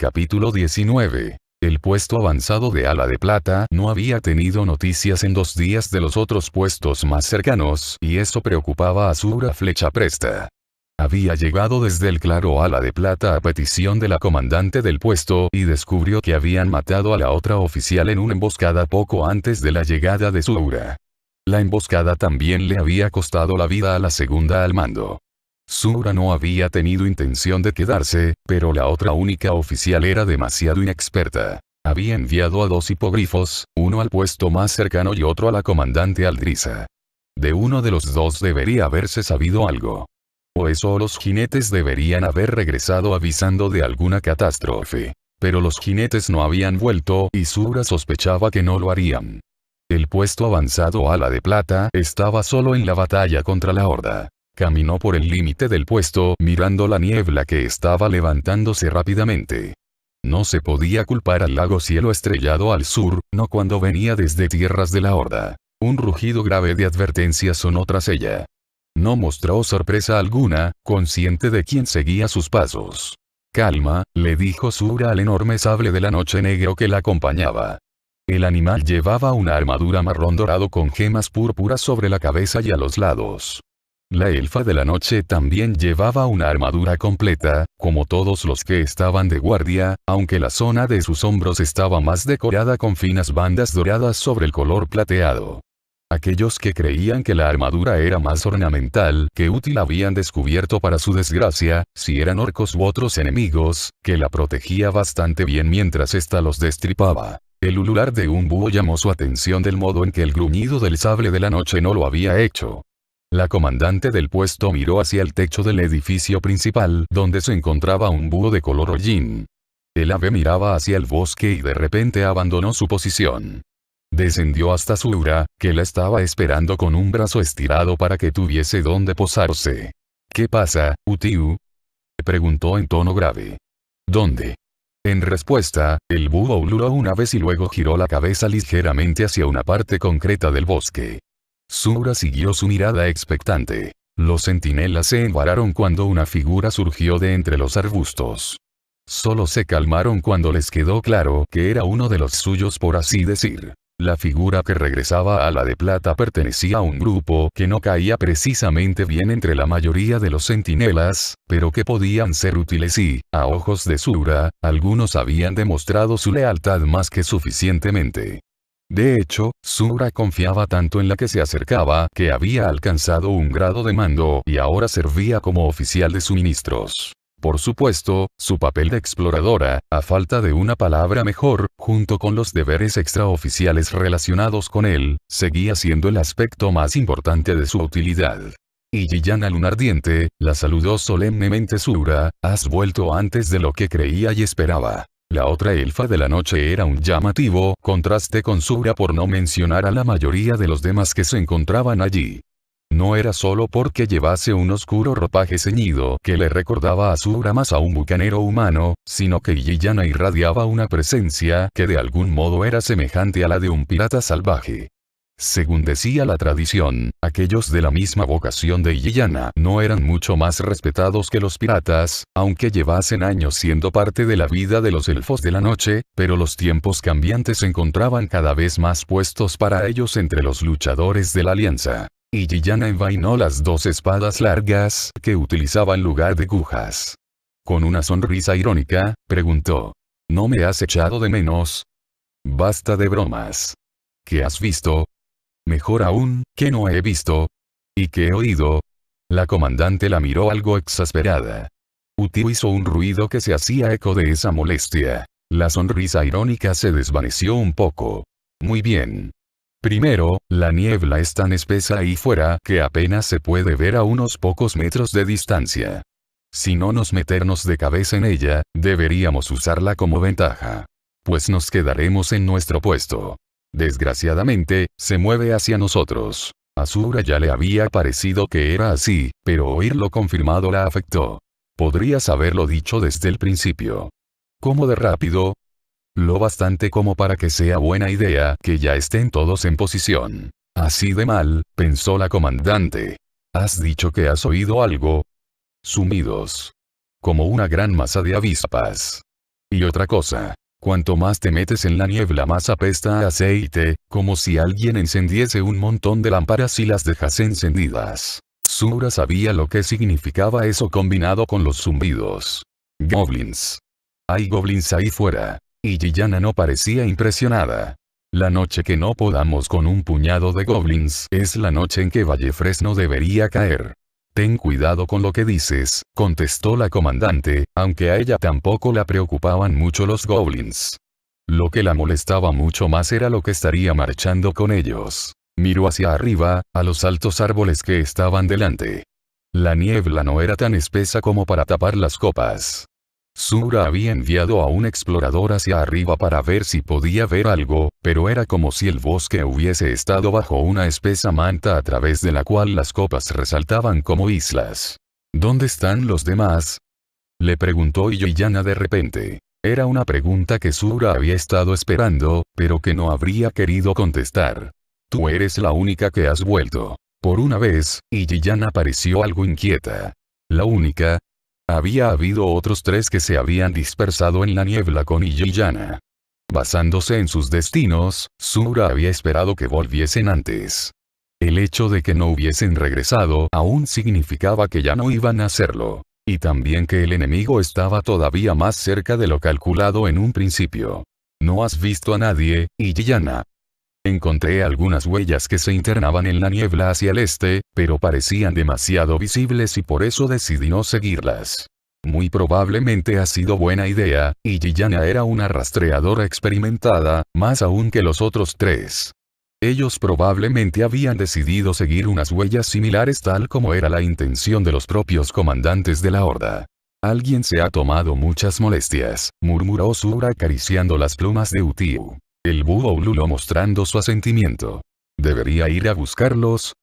Capítulo 19. El puesto avanzado de Ala de Plata no había tenido noticias en 2 días de los otros puestos más cercanos, y eso preocupaba a Azura Flecha Presta. Había llegado desde el claro Ala de Plata a petición de la comandante del puesto y descubrió que habían matado a la otra oficial en una emboscada poco antes de la llegada de Zuhura. La emboscada también le había costado la vida a la segunda al mando. Zuhura no había tenido intención de quedarse, pero la otra única oficial era demasiado inexperta. Había enviado a 2 hipogrifos, uno al puesto más cercano y otro a la comandante Aldrisa. De uno de los dos debería haberse sabido algo. O eso o los jinetes deberían haber regresado avisando de alguna catástrofe. Pero los jinetes no habían vuelto y Zuhura sospechaba que no lo harían. El puesto avanzado Ala de Plata estaba solo en la batalla contra la horda. Caminó por el límite del puesto mirando la niebla que estaba levantándose rápidamente. No se podía culpar al lago cielo estrellado al sur, no cuando venía desde tierras de la horda. Un rugido grave de advertencia sonó tras ella. No mostró sorpresa alguna, consciente de quién seguía sus pasos. Calma, le dijo Zuhura al enorme sable de la noche negro que la acompañaba. El animal llevaba una armadura marrón dorado con gemas púrpuras sobre la cabeza y a los lados. La elfa de la noche también llevaba una armadura completa, como todos los que estaban de guardia, aunque la zona de sus hombros estaba más decorada con finas bandas doradas sobre el color plateado. Aquellos que creían que la armadura era más ornamental que útil habían descubierto para su desgracia, si eran orcos u otros enemigos, que la protegía bastante bien mientras ésta los destripaba. El ulular de un búho llamó su atención del modo en que el gruñido del sable de la noche no lo había hecho. La comandante del puesto miró hacia el techo del edificio principal, donde se encontraba un búho de color hollín. El ave miraba hacia el bosque y de repente abandonó su posición. Descendió hasta Zuhura, que la estaba esperando con un brazo estirado para que tuviese donde posarse. ¿Qué pasa, Utiu?, preguntó en tono grave. ¿Dónde? En respuesta, el búho ululó una vez y luego giró la cabeza ligeramente hacia una parte concreta del bosque. Zuhura siguió su mirada expectante. Los centinelas se embararon cuando una figura surgió de entre los arbustos. Solo se calmaron cuando les quedó claro que era uno de los suyos, por así decir. La figura que regresaba a Ala de Plata pertenecía a un grupo que no caía precisamente bien entre la mayoría de los centinelas, pero que podían ser útiles y, a ojos de Zuhura, algunos habían demostrado su lealtad más que suficientemente. De hecho, Zuhura confiaba tanto en la que se acercaba que había alcanzado un grado de mando y ahora servía como oficial de suministros. Por supuesto, su papel de exploradora, a falta de una palabra mejor, junto con los deberes extraoficiales relacionados con él, seguía siendo el aspecto más importante de su utilidad. Y Yiyana Lunardiente, la saludó solemnemente Zuhura, has vuelto antes de lo que creía y esperaba. La otra elfa de la noche era un llamativo contraste con Zuhura, por no mencionar a la mayoría de los demás que se encontraban allí. No era solo porque llevase un oscuro ropaje ceñido que le recordaba a Zuhura más a un bucanero humano, sino que Yiyana irradiaba una presencia que de algún modo era semejante a la de un pirata salvaje. Según decía la tradición, aquellos de la misma vocación de Yiyana no eran mucho más respetados que los piratas, aunque llevasen años siendo parte de la vida de los elfos de la noche, pero los tiempos cambiantes se encontraban cada vez más puestos para ellos entre los luchadores de la alianza. Y Yiyana envainó las 2 espadas largas que utilizaba en lugar de agujas. Con una sonrisa irónica, preguntó: ¿No me has echado de menos? Basta de bromas. ¿Qué has visto? Mejor aún, ¿qué no he visto? ¿Y qué he oído? La comandante la miró algo exasperada. Utiu hizo un ruido que se hacía eco de esa molestia. La sonrisa irónica se desvaneció un poco. Muy bien. Primero, la niebla es tan espesa ahí fuera que apenas se puede ver a unos pocos metros de distancia. Si no nos meternos de cabeza en ella, deberíamos usarla como ventaja. Pues nos quedaremos en nuestro puesto. Desgraciadamente, se mueve hacia nosotros. A Zuhura ya le había parecido que era así, pero oírlo confirmado la afectó. Podrías haberlo dicho desde el principio. ¿Cómo de rápido? Lo bastante como para que sea buena idea que ya estén todos en posición. Así de mal, pensó la comandante. ¿Has dicho que has oído algo? Sumidos. Como una gran masa de avispas. Y otra cosa. Cuanto más te metes en la niebla más apesta a aceite, como si alguien encendiese un montón de lámparas y las dejas encendidas. Sura sabía lo que significaba eso combinado con los zumbidos. Goblins. Hay goblins ahí fuera. Y Giyana no parecía impresionada. La noche que no podamos con un puñado de goblins es la noche en que Vallefresno debería caer. Ten cuidado con lo que dices, contestó la comandante, aunque a ella tampoco la preocupaban mucho los goblins. Lo que la molestaba mucho más era lo que estaría marchando con ellos. Miró hacia arriba, a los altos árboles que estaban delante. La niebla no era tan espesa como para tapar las copas. Sura había enviado a un explorador hacia arriba para ver si podía ver algo, pero era como si el bosque hubiese estado bajo una espesa manta a través de la cual las copas resaltaban como islas. ¿Dónde están los demás?, le preguntó Giyana de repente. Era una pregunta que Sura había estado esperando, pero que no habría querido contestar. Tú eres la única que has vuelto. Por una vez, Giyana pareció algo inquieta. ¿La única? Había habido otros 3 que se habían dispersado en la niebla con Giyana. Basándose en sus destinos, Sura había esperado que volviesen antes. El hecho de que no hubiesen regresado aún significaba que ya no iban a hacerlo. Y también que el enemigo estaba todavía más cerca de lo calculado en un principio. ¿No has visto a nadie, Giyana? Encontré algunas huellas que se internaban en la niebla hacia el este, pero parecían demasiado visibles y por eso decidí no seguirlas. Muy probablemente ha sido buena idea, y Giyana era una rastreadora experimentada, más aún que los otros 3. Ellos probablemente habían decidido seguir unas huellas similares tal como era la intención de los propios comandantes de la horda. Alguien se ha tomado muchas molestias, murmuró Sura acariciando las plumas de Utiu. El búho ululó mostrando su asentimiento. ¿Debería ir a buscarlos?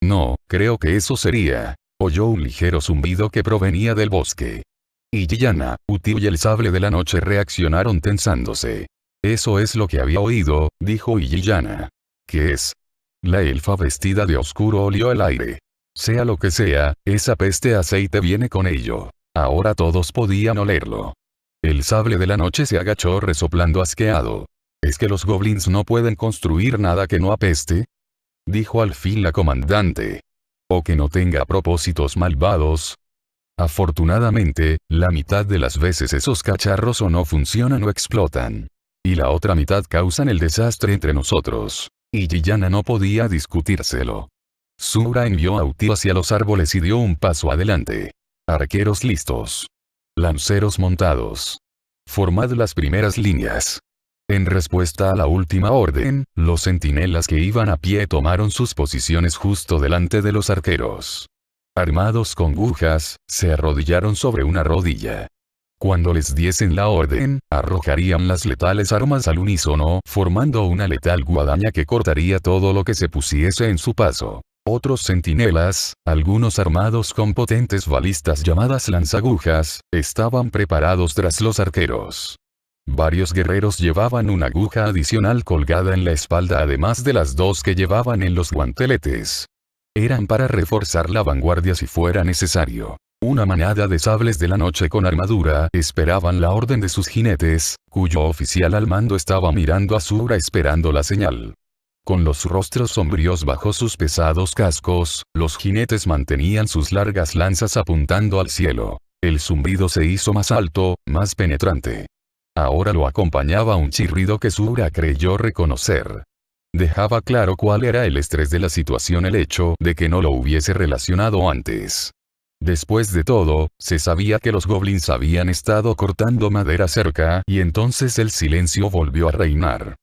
No, creo que eso sería. Oyó un ligero zumbido que provenía del bosque. Y Giyana, Utiu y el sable de la noche reaccionaron tensándose. Eso es lo que había oído, dijo Giyana. ¿Qué es? La elfa vestida de oscuro olió el aire. Sea lo que sea, esa peste aceite viene con ello. Ahora todos podían olerlo. El sable de la noche se agachó resoplando asqueado. ¿Es que los goblins no pueden construir nada que no apeste?, dijo al fin la comandante. ¿O que no tenga propósitos malvados? Afortunadamente, la mitad de las veces esos cacharros o no funcionan o explotan. Y la otra mitad causan el desastre entre nosotros. Y Giyana no podía discutírselo. Sura envió a Utiu hacia los árboles y dio un paso adelante. Arqueros listos. Lanceros montados. Formad las primeras líneas. En respuesta a la última orden, los centinelas que iban a pie tomaron sus posiciones justo delante de los arqueros. Armados con agujas, se arrodillaron sobre una rodilla. Cuando les diesen la orden, arrojarían las letales armas al unísono, formando una letal guadaña que cortaría todo lo que se pusiese en su paso. Otros centinelas, algunos armados con potentes balistas llamadas lanzagujas, estaban preparados tras los arqueros. Varios guerreros llevaban una aguja adicional colgada en la espalda además de las 2 que llevaban en los guanteletes. Eran para reforzar la vanguardia si fuera necesario. Una manada de sables de la noche con armadura esperaban la orden de sus jinetes, cuyo oficial al mando estaba mirando a Sura esperando la señal. Con los rostros sombríos bajo sus pesados cascos, los jinetes mantenían sus largas lanzas apuntando al cielo. El zumbido se hizo más alto, más penetrante. Ahora lo acompañaba un chirrido que Sura creyó reconocer. Dejaba claro cuál era el estrés de la situación el hecho de que no lo hubiese relacionado antes. Después de todo, se sabía que los goblins habían estado cortando madera cerca y entonces el silencio volvió a reinar.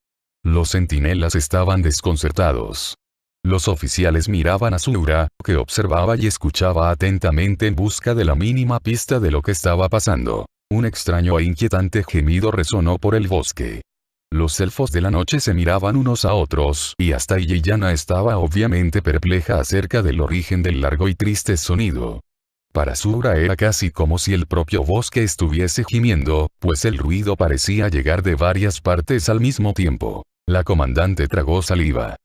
Los centinelas estaban desconcertados. Los oficiales miraban a Sura, que observaba y escuchaba atentamente en busca de la mínima pista de lo que estaba pasando. Un extraño e inquietante gemido resonó por el bosque. Los elfos de la noche se miraban unos a otros, y hasta Giyana estaba obviamente perpleja acerca del origen del largo y triste sonido. Para Sura era casi como si el propio bosque estuviese gimiendo, pues el ruido parecía llegar de varias partes al mismo tiempo. La comandante tragó saliva.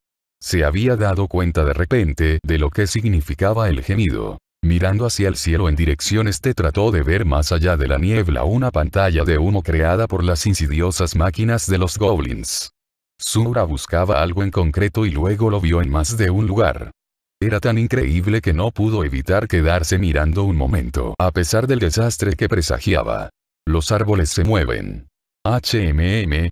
Se había dado cuenta de repente de lo que significaba el gemido. Mirando hacia el cielo en dirección este trató de ver más allá de la niebla una pantalla de humo creada por las insidiosas máquinas de los goblins. Sura buscaba algo en concreto y luego lo vio en más de un lugar. Era tan increíble que no pudo evitar quedarse mirando un momento a pesar del desastre que presagiaba. Los árboles se mueven. HMM.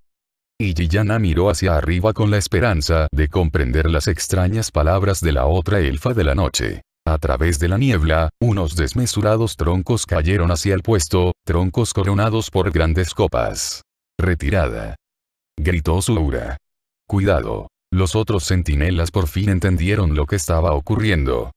Y Gianna miró hacia arriba con la esperanza de comprender las extrañas palabras de la otra elfa de la noche. A través de la niebla, unos desmesurados troncos cayeron hacia el puesto, troncos coronados por grandes copas. «Retirada», gritó Sura. «Cuidado». Los otros centinelas por fin entendieron lo que estaba ocurriendo.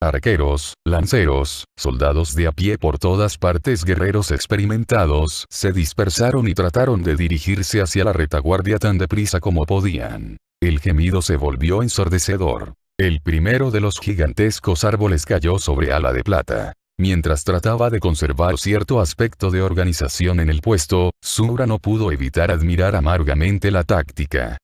Arqueros, lanceros, soldados de a pie por todas partes, guerreros experimentados, se dispersaron y trataron de dirigirse hacia la retaguardia tan deprisa como podían. El gemido se volvió ensordecedor. El primero de los gigantescos árboles cayó sobre Ala de Plata. Mientras trataba de conservar cierto aspecto de organización en el puesto, Sura no pudo evitar admirar amargamente la táctica.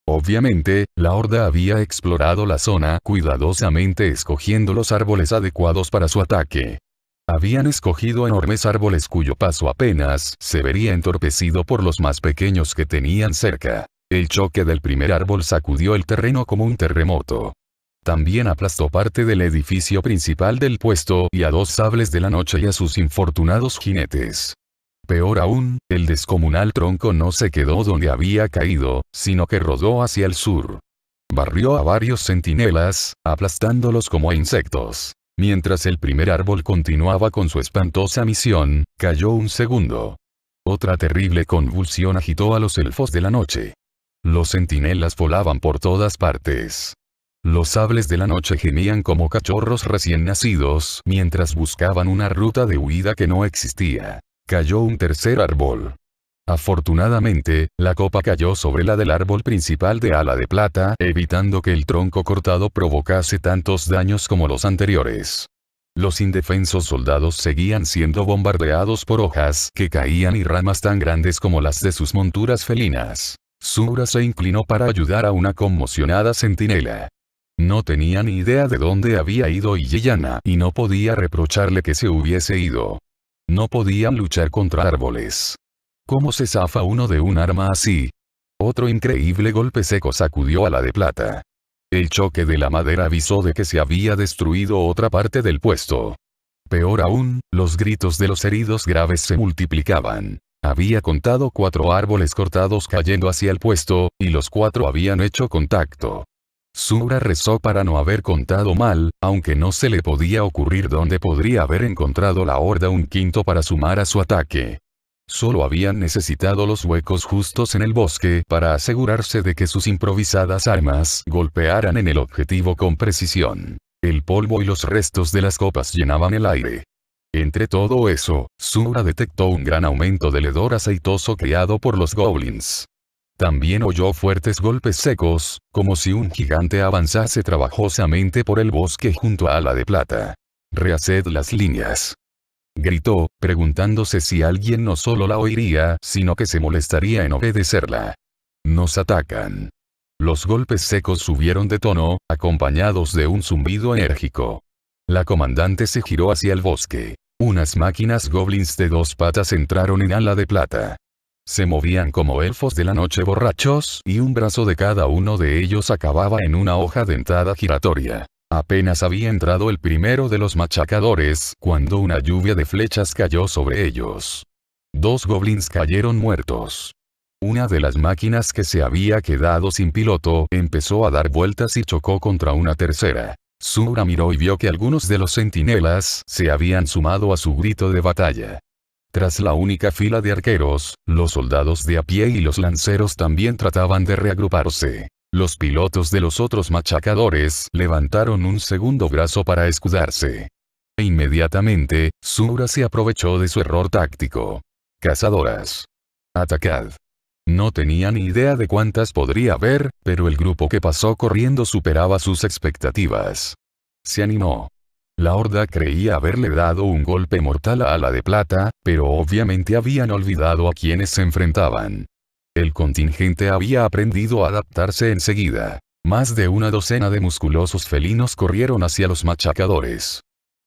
Obviamente, la horda había explorado la zona cuidadosamente escogiendo los árboles adecuados para su ataque. Habían escogido enormes árboles cuyo paso apenas se vería entorpecido por los más pequeños que tenían cerca. El choque del primer árbol sacudió el terreno como un terremoto. También aplastó parte del edificio principal del puesto y a dos sables de la noche y a sus infortunados jinetes. Peor aún, el descomunal tronco no se quedó donde había caído, sino que rodó hacia el sur. Barrió a varios centinelas, aplastándolos como a insectos. Mientras el primer árbol continuaba con su espantosa misión, cayó un segundo. Otra terrible convulsión agitó a los elfos de la noche. Los centinelas volaban por todas partes. Los sables de la noche gemían como cachorros recién nacidos mientras buscaban una ruta de huida que no existía. Cayó un tercer árbol. Afortunadamente, la copa cayó sobre la del árbol principal de Ala de Plata, evitando que el tronco cortado provocase tantos daños como los anteriores. Los indefensos soldados seguían siendo bombardeados por hojas que caían y ramas tan grandes como las de sus monturas felinas. Sura se inclinó para ayudar a una conmocionada centinela. No tenía ni idea de dónde había ido Gianna y no podía reprocharle que se hubiese ido. No podían luchar contra árboles. ¿Cómo se zafa uno de un arma así? Otro increíble golpe seco sacudió a la de Plata. El choque de la madera avisó de que se había destruido otra parte del puesto. Peor aún, los gritos de los heridos graves se multiplicaban. Había contado 4 árboles cortados cayendo hacia el puesto, y los 4 habían hecho contacto. Sura rezó para no haber contado mal, aunque no se le podía ocurrir dónde podría haber encontrado la horda un quinto para sumar a su ataque. Solo habían necesitado los huecos justos en el bosque para asegurarse de que sus improvisadas armas golpearan en el objetivo con precisión. El polvo y los restos de las copas llenaban el aire. Entre todo eso, Sura detectó un gran aumento del hedor aceitoso creado por los goblins. También oyó fuertes golpes secos, como si un gigante avanzase trabajosamente por el bosque junto a Ala de Plata. «Rehaced las líneas», gritó, preguntándose si alguien no solo la oiría, sino que se molestaría en obedecerla. «Nos atacan». Los golpes secos subieron de tono, acompañados de un zumbido enérgico. La comandante se giró hacia el bosque. Unas máquinas goblins de 2 patas entraron en Ala de Plata. Se movían como elfos de la noche borrachos, y un brazo de cada uno de ellos acababa en una hoja dentada giratoria. Apenas había entrado el primero de los machacadores, cuando una lluvia de flechas cayó sobre ellos. 2 goblins cayeron muertos. Una de las máquinas que se había quedado sin piloto empezó a dar vueltas y chocó contra una tercera. Sura miró y vio que algunos de los centinelas se habían sumado a su grito de batalla. Tras la única fila de arqueros, los soldados de a pie y los lanceros también trataban de reagruparse. Los pilotos de los otros machacadores levantaron un segundo brazo para escudarse. E inmediatamente, Sura se aprovechó de su error táctico. «Cazadoras. Atacad». No tenía ni idea de cuántas podría haber, pero el grupo que pasó corriendo superaba sus expectativas. Se animó. La horda creía haberle dado un golpe mortal a Ala de Plata, pero obviamente habían olvidado a quienes se enfrentaban. El contingente había aprendido a adaptarse enseguida. Más de una docena de musculosos felinos corrieron hacia los machacadores.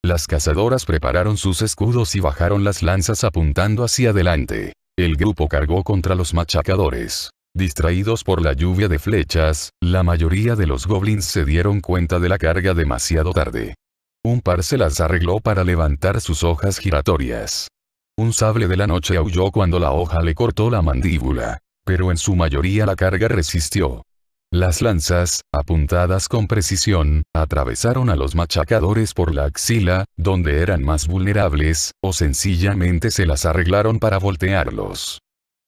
Las cazadoras prepararon sus escudos y bajaron las lanzas apuntando hacia adelante. El grupo cargó contra los machacadores. Distraídos por la lluvia de flechas, la mayoría de los goblins se dieron cuenta de la carga demasiado tarde. Un par se las arregló para levantar sus hojas giratorias. Un sable de la noche aulló cuando la hoja le cortó la mandíbula. Pero en su mayoría la carga resistió. Las lanzas, apuntadas con precisión, atravesaron a los machacadores por la axila, donde eran más vulnerables, o sencillamente se las arreglaron para voltearlos.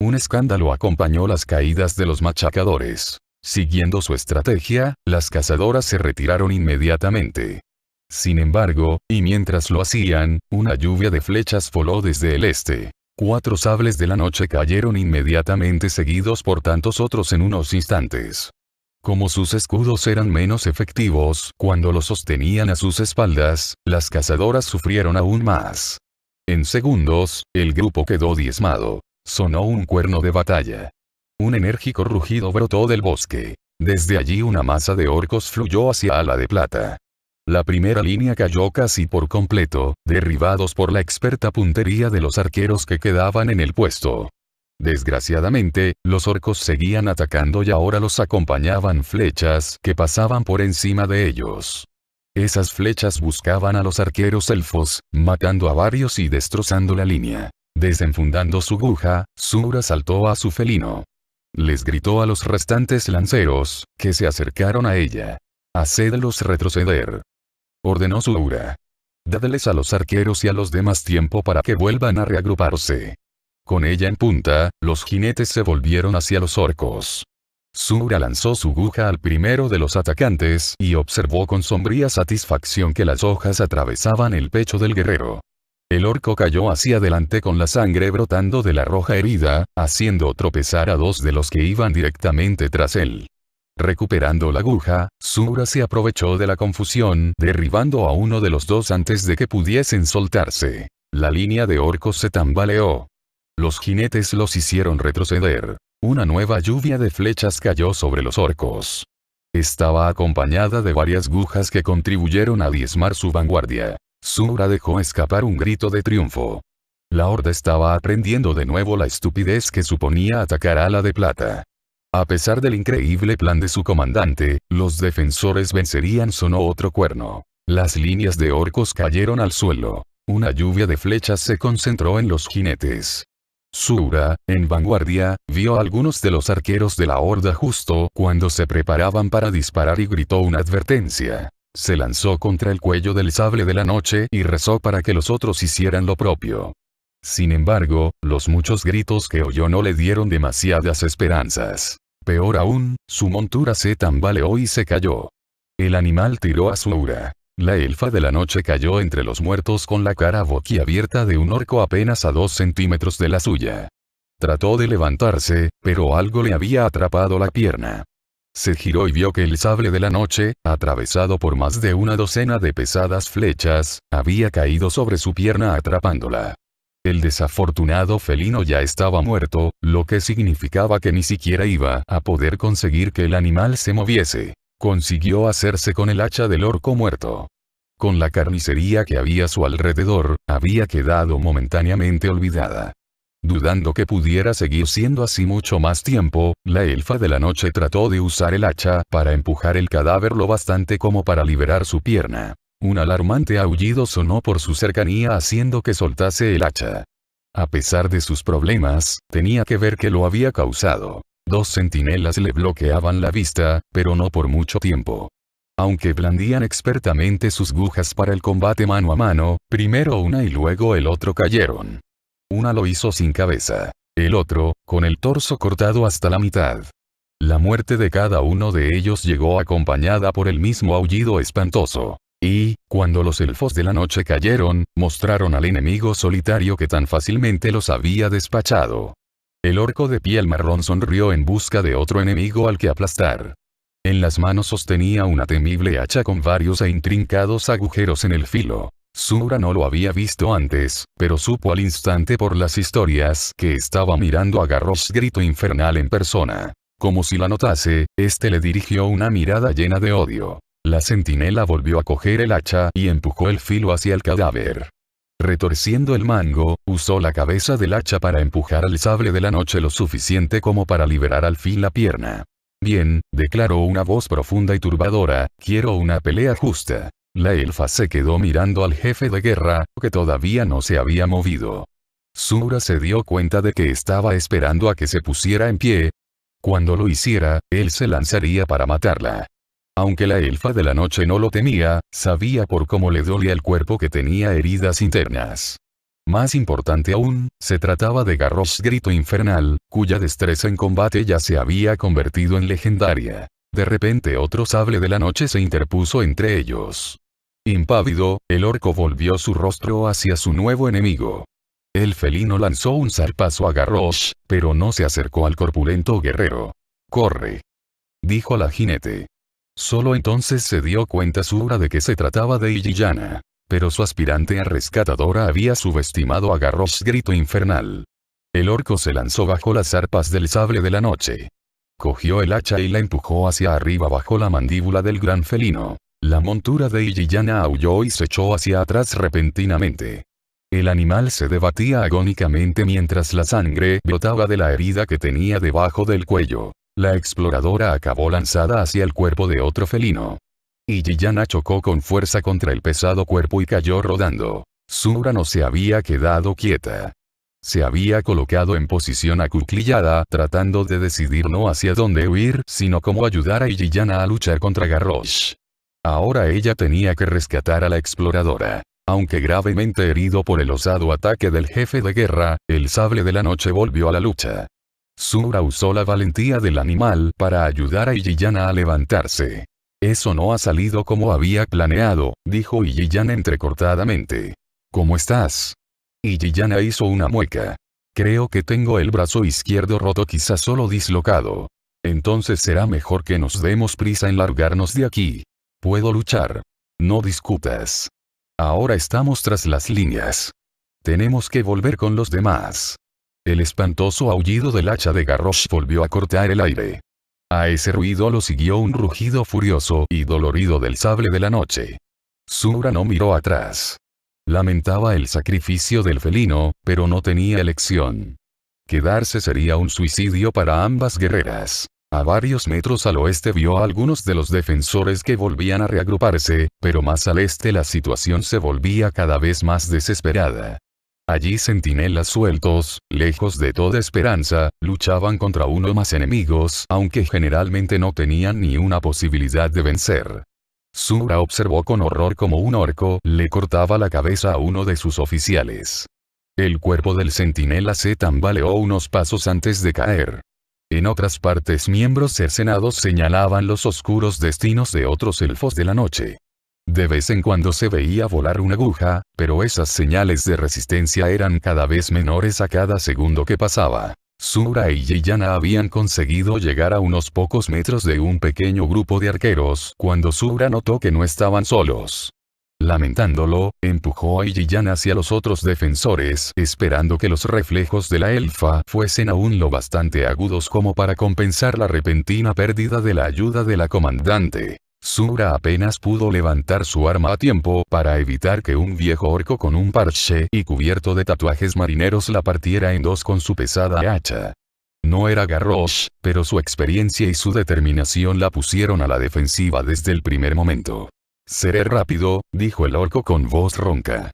Un escándalo acompañó las caídas de los machacadores. Siguiendo su estrategia, las cazadoras se retiraron inmediatamente. Sin embargo, y mientras lo hacían, una lluvia de flechas voló desde el este. 4 sables de la noche cayeron inmediatamente seguidos por tantos otros en unos instantes. Como sus escudos eran menos efectivos cuando los sostenían a sus espaldas, las cazadoras sufrieron aún más. En segundos, el grupo quedó diezmado. Sonó un cuerno de batalla. Un enérgico rugido brotó del bosque. Desde allí una masa de orcos fluyó hacia Ala de Plata. La primera línea cayó casi por completo, derribados por la experta puntería de los arqueros que quedaban en el puesto. Desgraciadamente, los orcos seguían atacando y ahora los acompañaban flechas que pasaban por encima de ellos. Esas flechas buscaban a los arqueros elfos, matando a varios y destrozando la línea. Desenfundando su aguja, Sura saltó a su felino. Les gritó a los restantes lanceros, que se acercaron a ella. «Hacedlos retroceder», ordenó Sura. «Dadles a los arqueros y a los demás tiempo para que vuelvan a reagruparse». Con ella en punta, los jinetes se volvieron hacia los orcos. Sura lanzó su aguja al primero de los atacantes y observó con sombría satisfacción que las hojas atravesaban el pecho del guerrero. El orco cayó hacia adelante con la sangre brotando de la roja herida, haciendo tropezar a 2 de los que iban directamente tras él. Recuperando la aguja, Sura se aprovechó de la confusión, derribando a uno de los 2 antes de que pudiesen soltarse. La línea de orcos se tambaleó. Los jinetes los hicieron retroceder. Una nueva lluvia de flechas cayó sobre los orcos. Estaba acompañada de varias agujas que contribuyeron a diezmar su vanguardia. Sura dejó escapar un grito de triunfo. La horda estaba aprendiendo de nuevo la estupidez que suponía atacar a Ala de Plata. A pesar del increíble plan de su comandante, los defensores vencerían. Sonó otro cuerno. Las líneas de orcos cayeron al suelo. Una lluvia de flechas se concentró en los jinetes. Sura, en vanguardia, vio a algunos de los arqueros de la horda justo cuando se preparaban para disparar y gritó una advertencia. Se lanzó contra el cuello del sable de la noche y rezó para que los otros hicieran lo propio. Sin embargo, los muchos gritos que oyó no le dieron demasiadas esperanzas. Peor aún, su montura se tambaleó y se cayó. El animal tiró a Sura. La elfa de la noche cayó entre los muertos con la cara boquiabierta de un orco apenas a 2 centímetros de la suya. Trató de levantarse, pero algo le había atrapado la pierna. Se giró y vio que el sable de la noche, atravesado por más de una docena de pesadas flechas, había caído sobre su pierna atrapándola. El desafortunado felino ya estaba muerto, lo que significaba que ni siquiera iba a poder conseguir que el animal se moviese. Consiguió hacerse con el hacha del orco muerto. Con la carnicería que había a su alrededor, había quedado momentáneamente olvidada. Dudando que pudiera seguir siendo así mucho más tiempo, la elfa de la noche trató de usar el hacha para empujar el cadáver lo bastante como para liberar su pierna. Un alarmante aullido sonó por su cercanía haciendo que soltase el hacha. A pesar de sus problemas, tenía que ver qué lo había causado. 2 centinelas le bloqueaban la vista, pero no por mucho tiempo. Aunque blandían expertamente sus agujas para el combate mano a mano, primero una y luego el otro cayeron. Una lo hizo sin cabeza. El otro, con el torso cortado hasta la mitad. La muerte de cada uno de ellos llegó acompañada por el mismo aullido espantoso. Y, cuando los elfos de la noche cayeron, mostraron al enemigo solitario que tan fácilmente los había despachado. El orco de piel marrón sonrió en busca de otro enemigo al que aplastar. En las manos sostenía una temible hacha con varios e intrincados agujeros en el filo. Sura no lo había visto antes, pero supo al instante por las historias que estaba mirando a Garrosh Grito Infernal en persona. Como si la notase, este le dirigió una mirada llena de odio. La centinela volvió a coger el hacha y empujó el filo hacia el cadáver. Retorciendo el mango, usó la cabeza del hacha para empujar al sable de la noche lo suficiente como para liberar al fin la pierna. Bien, declaró una voz profunda y turbadora, quiero una pelea justa. La elfa se quedó mirando al jefe de guerra, que todavía no se había movido. Sura se dio cuenta de que estaba esperando a que se pusiera en pie. Cuando lo hiciera, él se lanzaría para matarla. Aunque la elfa de la noche no lo temía, sabía por cómo le dolía el cuerpo que tenía heridas internas. Más importante aún, se trataba de Garrosh Grito Infernal, cuya destreza en combate ya se había convertido en legendaria. De repente otro sable de la noche se interpuso entre ellos. Impávido, el orco volvió su rostro hacia su nuevo enemigo. El felino lanzó un zarpazo a Garrosh, pero no se acercó al corpulento guerrero. «Corre», dijo la jinete. Solo entonces se dio cuenta Sura de que se trataba de Illiyana. Pero su aspirante a rescatadora había subestimado a Garrosh Grito Infernal. El orco se lanzó bajo las arpas del sable de la noche. Cogió el hacha y la empujó hacia arriba bajo la mandíbula del gran felino. La montura de Illiyana aulló y se echó hacia atrás repentinamente. El animal se debatía agónicamente mientras la sangre brotaba de la herida que tenía debajo del cuello. La exploradora acabó lanzada hacia el cuerpo de otro felino. Illiyana chocó con fuerza contra el pesado cuerpo y cayó rodando. Sura no se había quedado quieta. Se había colocado en posición acuclillada, tratando de decidir no hacia dónde huir, sino cómo ayudar a Illiyana a luchar contra Garrosh. Ahora ella tenía que rescatar a la exploradora. Aunque gravemente herido por el osado ataque del jefe de guerra, el sable de la noche volvió a la lucha. Sura usó la valentía del animal para ayudar a Illiyana a levantarse. Eso no ha salido como había planeado, dijo Illiyana entrecortadamente. ¿Cómo estás? Illiyana hizo una mueca. Creo que tengo el brazo izquierdo roto, quizás solo dislocado. Entonces será mejor que nos demos prisa en largarnos de aquí. Puedo luchar. No discutas. Ahora estamos tras las líneas. Tenemos que volver con los demás. El espantoso aullido del hacha de Garrosh volvió a cortar el aire. A ese ruido lo siguió un rugido furioso y dolorido del sable de la noche. Sura no miró atrás. Lamentaba el sacrificio del felino, pero no tenía elección. Quedarse sería un suicidio para ambas guerreras. A varios metros al oeste vio a algunos de los defensores que volvían a reagruparse, pero más al este la situación se volvía cada vez más desesperada. Allí centinelas sueltos, lejos de toda esperanza, luchaban contra uno o más enemigos, aunque generalmente no tenían ni una posibilidad de vencer. Sura observó con horror cómo un orco le cortaba la cabeza a uno de sus oficiales. El cuerpo del centinela se tambaleó unos pasos antes de caer. En otras partes miembros cercenados señalaban los oscuros destinos de otros elfos de la noche. De vez en cuando se veía volar una aguja, pero esas señales de resistencia eran cada vez menores a cada segundo que pasaba. Sura y Illiyana habían conseguido llegar a unos pocos metros de un pequeño grupo de arqueros, cuando Sura notó que no estaban solos. Lamentándolo, empujó a Illiyana hacia los otros defensores, esperando que los reflejos de la elfa fuesen aún lo bastante agudos como para compensar la repentina pérdida de la ayuda de la comandante. Sura apenas pudo levantar su arma a tiempo para evitar que un viejo orco con un parche y cubierto de tatuajes marineros la partiera en dos con su pesada hacha. No era Garrosh, pero su experiencia y su determinación la pusieron a la defensiva desde el primer momento. «Seré rápido», dijo el orco con voz ronca.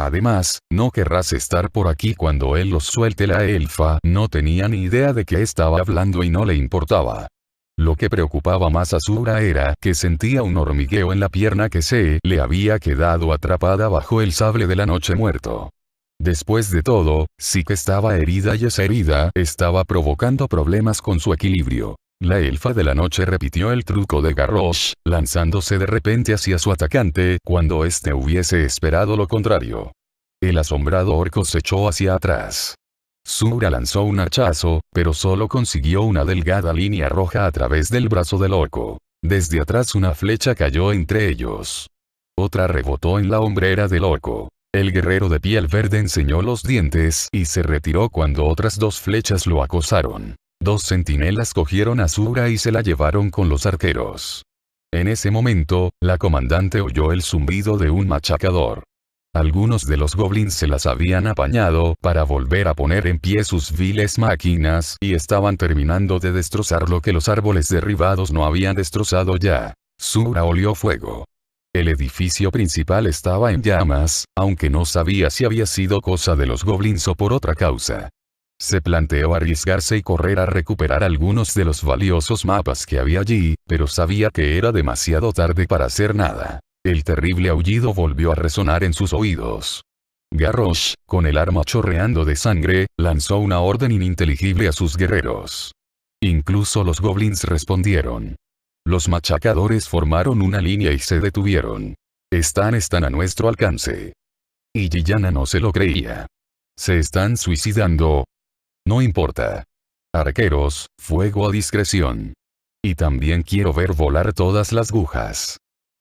«Además, no querrás estar por aquí cuando él los suelte». La elfa no tenía ni idea de qué estaba hablando y no le importaba. Lo que preocupaba más a Sura era que sentía un hormigueo en la pierna que se le había quedado atrapada bajo el sable de la noche muerto. Después de todo, sí que estaba herida y esa herida estaba provocando problemas con su equilibrio. La elfa de la noche repitió el truco de Garrosh, lanzándose de repente hacia su atacante cuando éste hubiese esperado lo contrario. El asombrado orco se echó hacia atrás. Sura lanzó un hachazo, pero solo consiguió una delgada línea roja a través del brazo del orco. Desde atrás una flecha cayó entre ellos. Otra rebotó en la hombrera del orco. El guerrero de piel verde enseñó los dientes y se retiró cuando otras dos flechas lo acosaron. Dos centinelas cogieron a Sura y se la llevaron con los arqueros. En ese momento, la comandante oyó el zumbido de un machacador. Algunos de los goblins se las habían apañado para volver a poner en pie sus viles máquinas y estaban terminando de destrozar lo que los árboles derribados no habían destrozado ya. Sura olió fuego. El edificio principal estaba en llamas, aunque no sabía si había sido cosa de los goblins o por otra causa. Se planteó arriesgarse y correr a recuperar algunos de los valiosos mapas que había allí, pero sabía que era demasiado tarde para hacer nada. El terrible aullido volvió a resonar en sus oídos. Garrosh, con el arma chorreando de sangre, lanzó una orden ininteligible a sus guerreros. Incluso los goblins respondieron. Los machacadores formaron una línea y se detuvieron. Están a nuestro alcance. Y Yiyana no se lo creía. ¿Se están suicidando? No importa. Arqueros, fuego a discreción. Y también quiero ver volar todas las agujas.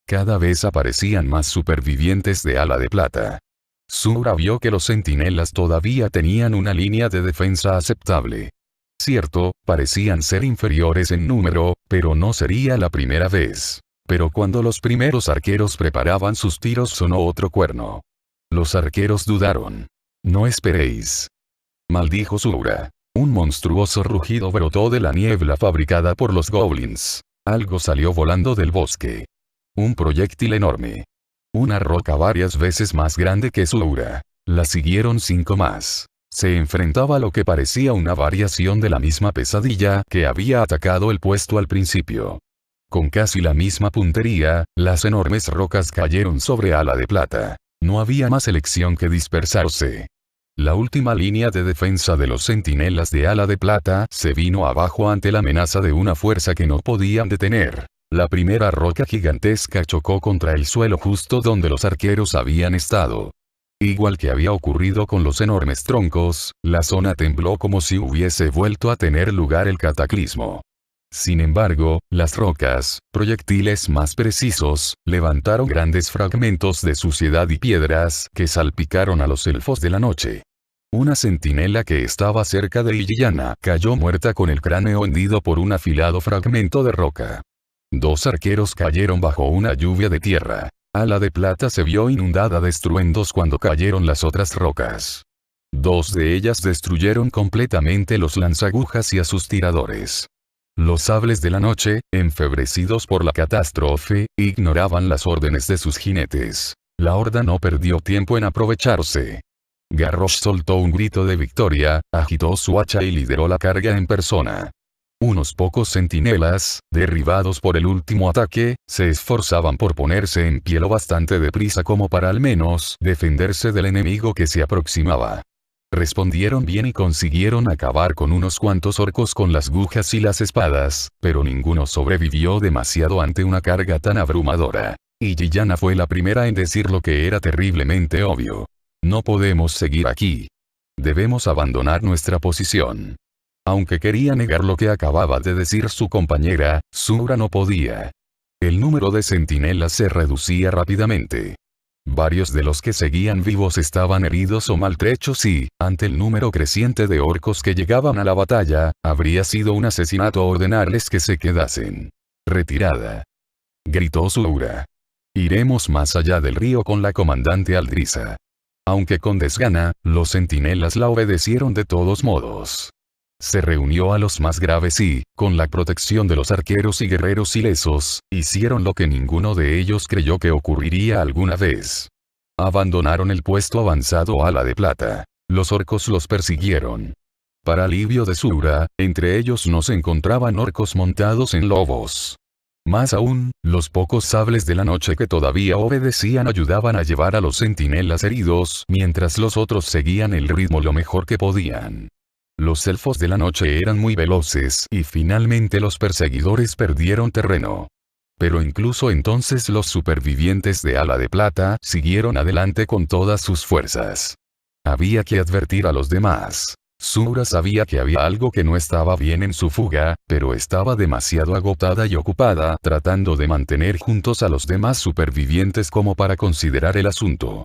Cada vez aparecían más supervivientes de ala de plata. Sura vio que los centinelas todavía tenían una línea de defensa aceptable. Cierto, parecían ser inferiores en número, pero no sería la primera vez. Pero cuando los primeros arqueros preparaban sus tiros sonó otro cuerno. Los arqueros dudaron. No esperéis. Maldijo Sura. Un monstruoso rugido brotó de la niebla fabricada por los goblins. Algo salió volando del bosque. Un proyectil enorme. Una roca varias veces más grande que Sura. La siguieron 5 más. Se enfrentaba a lo que parecía una variación de la misma pesadilla que había atacado el puesto al principio. Con casi la misma puntería, las enormes rocas cayeron sobre ala de plata. No había más elección que dispersarse. La última línea de defensa de los centinelas de ala de plata se vino abajo ante la amenaza de una fuerza que no podían detener. La primera roca gigantesca chocó contra el suelo justo donde los arqueros habían estado. Igual que había ocurrido con los enormes troncos, la zona tembló como si hubiese vuelto a tener lugar el cataclismo. Sin embargo, las rocas, proyectiles más precisos, levantaron grandes fragmentos de suciedad y piedras que salpicaron a los elfos de la noche. Una centinela que estaba cerca de Illana cayó muerta con el cráneo hendido por un afilado fragmento de roca. 2 arqueros cayeron bajo una lluvia de tierra. Ala de plata se vio inundada de estruendos cuando cayeron las otras rocas. 2 de ellas destruyeron completamente los lanzagujas y a sus tiradores. Los sables de la noche, enfebrecidos por la catástrofe, ignoraban las órdenes de sus jinetes. La horda no perdió tiempo en aprovecharse. Garrosh soltó un grito de victoria, agitó su hacha y lideró la carga en persona. Unos pocos centinelas, derribados por el último ataque, se esforzaban por ponerse en pie lo bastante deprisa como para al menos defenderse del enemigo que se aproximaba. Respondieron bien y consiguieron acabar con unos cuantos orcos con las agujas y las espadas, pero ninguno sobrevivió demasiado ante una carga tan abrumadora. Y Yiyana fue la primera en decir lo que era terriblemente obvio. No podemos seguir aquí. Debemos abandonar nuestra posición. Aunque quería negar lo que acababa de decir su compañera, Sura no podía. El número de centinelas se reducía rápidamente. Varios de los que seguían vivos estaban heridos o maltrechos y, ante el número creciente de orcos que llegaban a la batalla, habría sido un asesinato ordenarles que se quedasen. Retirada. Gritó Sura. Iremos más allá del río con la comandante Aldrisa. Aunque con desgana, los centinelas la obedecieron de todos modos. Se reunió a los más graves y, con la protección de los arqueros y guerreros ilesos, hicieron lo que ninguno de ellos creyó que ocurriría alguna vez. Abandonaron el puesto avanzado ala de plata. Los orcos los persiguieron. Para alivio de Sura, entre ellos no se encontraban orcos montados en lobos. Más aún, los pocos sables de la noche que todavía obedecían ayudaban a llevar a los centinelas heridos, mientras los otros seguían el ritmo lo mejor que podían. Los elfos de la noche eran muy veloces y finalmente los perseguidores perdieron terreno. Pero incluso entonces los supervivientes de ala de plata siguieron adelante con todas sus fuerzas. Había que advertir a los demás. Sura sabía que había algo que no estaba bien en su fuga, pero estaba demasiado agotada y ocupada tratando de mantener juntos a los demás supervivientes como para considerar el asunto.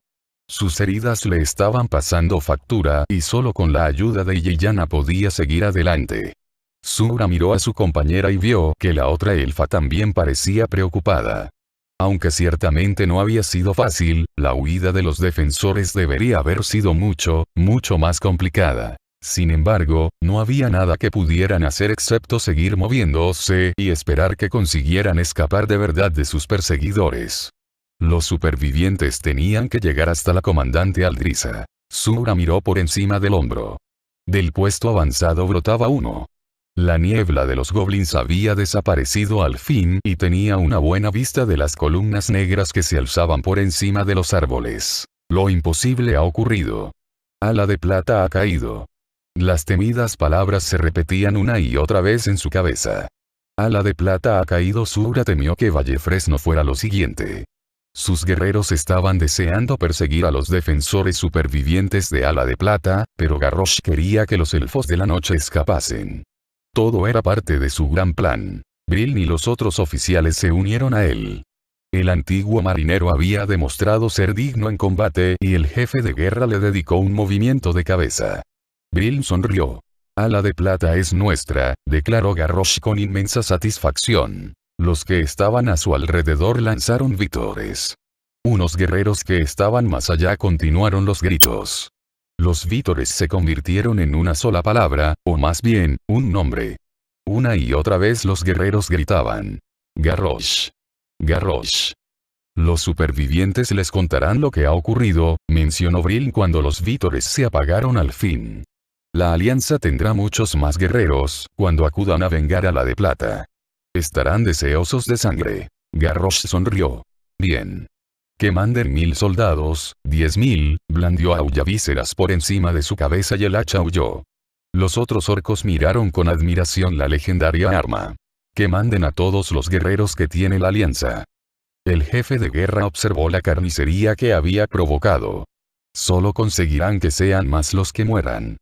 Sus heridas le estaban pasando factura y solo con la ayuda de Yiyana podía seguir adelante. Sura miró a su compañera y vio que la otra elfa también parecía preocupada. Aunque ciertamente no había sido fácil, la huida de los defensores debería haber sido mucho más complicada. Sin embargo, no había nada que pudieran hacer excepto seguir moviéndose y esperar que consiguieran escapar de verdad de sus perseguidores. Los supervivientes tenían que llegar hasta la comandante Aldrisa. Sura miró por encima del hombro. Del puesto avanzado brotaba humo. La niebla de los goblins había desaparecido al fin y tenía una buena vista de las columnas negras que se alzaban por encima de los árboles. Lo imposible ha ocurrido. Ala de plata ha caído. Las temidas palabras se repetían una y otra vez en su cabeza. Ala de plata ha caído. Sura temió que Vallefresno fuera lo siguiente. Sus guerreros estaban deseando perseguir a los defensores supervivientes de Ala de Plata, pero Garrosh quería que los elfos de la noche escapasen. Todo era parte de su gran plan. Brill y los otros oficiales se unieron a él. El antiguo marinero había demostrado ser digno en combate y el jefe de guerra le dedicó un movimiento de cabeza. Brill sonrió. Ala de Plata es nuestra, declaró Garrosh con inmensa satisfacción. Los que estaban a su alrededor lanzaron vítores. Unos guerreros que estaban más allá continuaron los gritos. Los vítores se convirtieron en una sola palabra, o más bien, un nombre. Una y otra vez los guerreros gritaban. Garrosh. Garrosh. Los supervivientes les contarán lo que ha ocurrido, mencionó Brill cuando los vítores se apagaron al fin. La alianza tendrá muchos más guerreros, cuando acudan a vengar a la de plata. Estarán deseosos de sangre. Garrosh sonrió. Bien. Que manden 1000 soldados, 10.000, blandió aullavíceras por encima de su cabeza y el hacha huyó. Los otros orcos miraron con admiración la legendaria arma. Que manden a todos los guerreros que tiene la alianza. El jefe de guerra observó la carnicería que había provocado. Solo conseguirán que sean más los que mueran.